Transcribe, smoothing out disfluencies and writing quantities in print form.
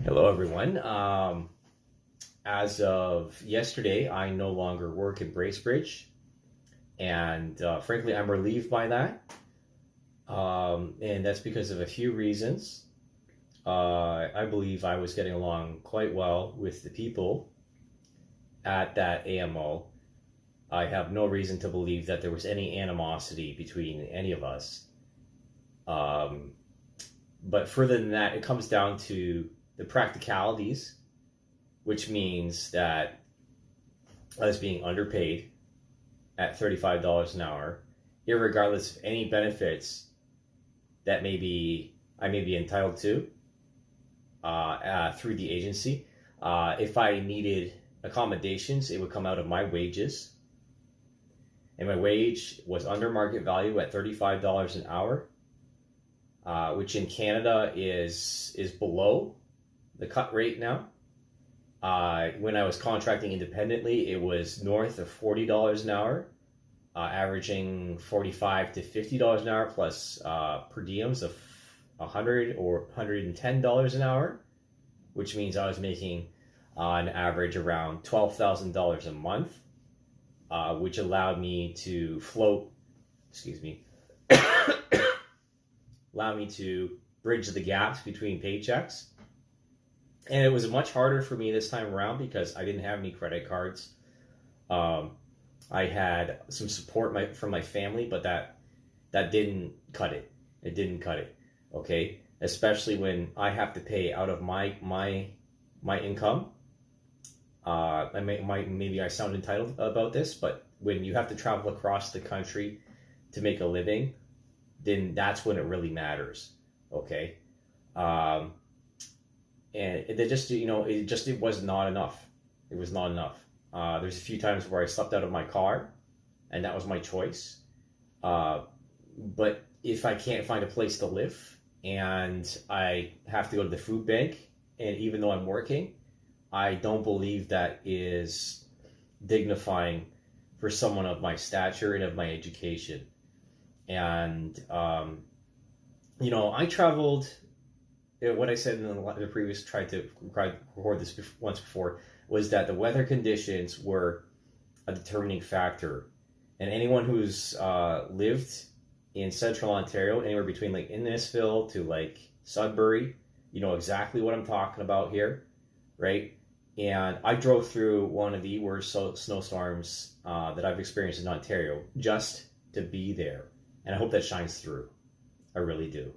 Hello, everyone. As of yesterday, I no longer work in Bracebridge, and frankly, I'm relieved by that. And that's because of a few reasons. I believe I was getting along quite well with the people at that AMO. I have no reason to believe that there was any animosity between any of us. But further than that, it comes down to the practicalities, which means that I was being underpaid at $35 an hour, irregardless of any benefits that I may be entitled to through the agency. If I needed accommodations, it would come out of my wages. And my wage was under market value at $35 an hour, which in Canada is below the cut rate now. When I was contracting independently, it was north of $40 an hour, averaging $45 to $50 an hour plus per diems of $100 or $110 an hour, which means I was making on average around $12,000 a month, which allowed me to allow me to bridge the gaps between paychecks. And it was much harder for me this time around because I didn't have any credit cards. I had some support from my family, but that didn't cut it. It didn't cut it. Okay, especially when I have to pay out of my income. Maybe I sound entitled about this, but when you have to travel across the country to make a living, then that's when it really matters. Okay. And it was not enough. It was not enough. There's a few times where I slept out of my car, and that was my choice. But if I can't find a place to live and I have to go to the food bank, and even though I'm working, I don't believe that is dignifying for someone of my stature and of my education. And, I traveled. What I said in the previous, tried to record this once before, was that the weather conditions were a determining factor. And anyone who's lived in central Ontario, anywhere between like Innisfil to like Sudbury, you know exactly what I'm talking about here, right? And I drove through one of the worst snowstorms that I've experienced in Ontario just to be there. And I hope that shines through. I really do.